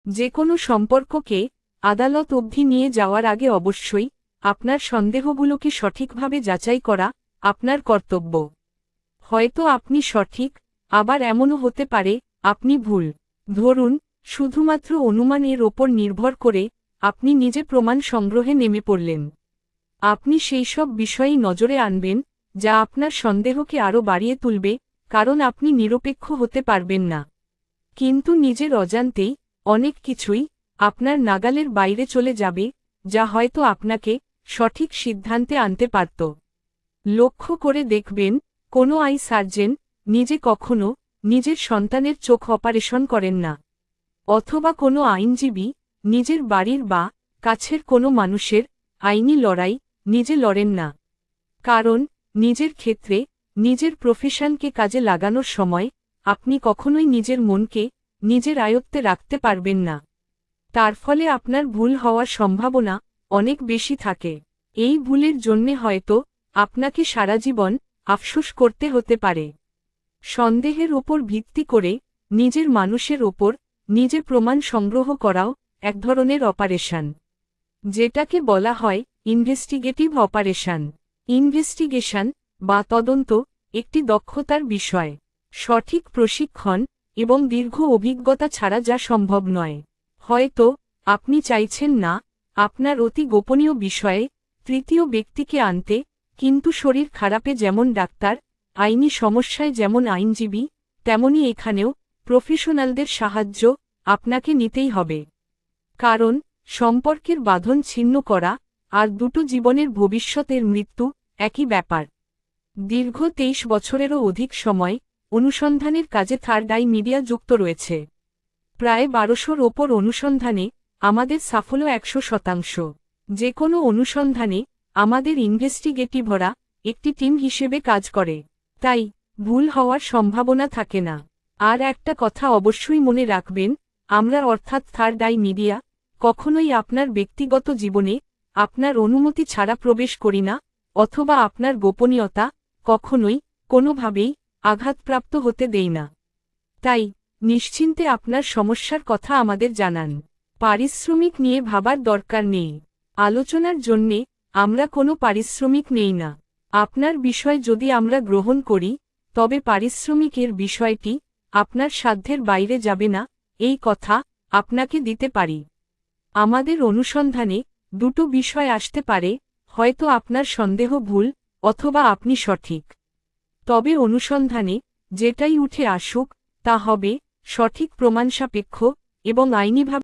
যে কোনো সম্পর্ককে আদালত অবধি নিয়ে যাওয়ার আগে অবশ্যই আপনার সন্দেহগুলোকে সঠিকভাবে যাচাই করা আপনার কর্তব্য। হয়তো আপনি সঠিক, আবার এমনও হতে পারে আপনি ভুল। ধরুন, শুধুমাত্র অনুমানের ওপর নির্ভর করে আপনি নিজে প্রমাণ সংগ্রহে নেমে পড়লেন। আপনি সেই সব বিষয়ই নজরে আনবেন যা আপনার সন্দেহকে আরও বাড়িয়ে তুলবে, কারণ আপনি নিরপেক্ষ হতে পারবেন না। কিন্তু নিজের অজান্তেই অনেক কিছুই আপনার নাগালের বাইরে চলে যাবে, যা হয়তো আপনাকে সঠিক সিদ্ধান্তে আনতে পারত। লক্ষ্য করে দেখবেন, কোনো আই সার্জন নিজে কখনো নিজের সন্তানের চোখ অপারেশন করেন না, অথবা কোনো আইনজীবী নিজের বাড়ির বা কাছের কোনো মানুষের আইনি লড়াই নিজে লড়েন না। কারণ নিজের ক্ষেত্রে নিজের প্রফেশনকে কাজে লাগানোর সময় আপনি কখনোই নিজের মনকে নিজের আয়ত্তে রাখতে পারবেন না। তার ফলে আপনার ভুল হওয়ার সম্ভাবনা অনেক বেশি থাকে। এই ভুলের জন্যে হয়তো আপনাকে সারা জীবন আফসোস করতে হতে পারে। সন্দেহের ওপর ভিত্তি করে নিজের মানুষের ওপর নিজে প্রমাণ সংগ্রহ করাও এক ধরনের অপারেশন, যেটাকে বলা হয় ইনভেস্টিগেটিভ অপারেশন। ইনভেস্টিগেশন বা তদন্ত একটি দক্ষতার বিষয়। সঠিক প্রশিক্ষণ এবং দীর্ঘ অভিজ্ঞতা ছাড়া যা সম্ভব নয়। হয়তো আপনি চাইছেন না আপনার অতি গোপনীয় বিষয়ে তৃতীয় ব্যক্তিকে আনতে, কিন্তু শরীর খারাপে যেমন ডাক্তার, আইনি সমস্যায় যেমন আইনজীবী, তেমনি এখানেও প্রফেশনালদের সাহায্য আপনাকে নিতেই হবে। কারণ সম্পর্কের বাঁধন ছিন্ন করা আর দুটো জীবনের ভবিষ্যতের মৃত্যু একই ব্যাপার। দীর্ঘ 23 বছরেরও অধিক সময় অনুসন্ধানের কাজে থার্ড আই মিডিয়া যুক্ত রয়েছে। প্রায় 1200-র ওপর অনুসন্ধানে আমাদের সাফল্য 100%। যে কোনো অনুসন্ধানে আমাদের ইনভেস্টিগেটিভরা একটি টিম হিসেবে কাজ করে, তাই ভুল হওয়ার সম্ভাবনা থাকে না। আর একটা কথা অবশ্যই মনে রাখবেন, আমরা অর্থাৎ থার্ড আই মিডিয়া কখনোই আপনার ব্যক্তিগত জীবনে আপনার অনুমতি ছাড়া প্রবেশ করি না, অথবা আপনার গোপনীয়তা কখনোই কোনোভাবেই আঘাতপ্রাপ্ত হতে দেই না। তাই নিশ্চিন্তে আপনার সমস্যার কথা আমাদের জানান। পারিশ্রমিক নিয়ে ভাবার দরকার নেই। আলোচনার জন্যে আমরা কোনো পারিশ্রমিক নেই না। আপনার বিষয় যদি আমরা গ্রহণ করি, তবে পারিশ্রমিকের বিষয়টি আপনার সাধ্যের বাইরে যাবে না, এই কথা আপনাকে দিতে পারি। আমাদের অনুসন্ধানে দুটো বিষয় আসতে পারে, হয়তো আপনার সন্দেহ ভুল অথবা আপনি সঠিক। তবে অনুসন্ধানে যেটাই উঠে আসুক তা হবে সঠিক প্রমাণসাপেক্ষ এবং আইনিভাবে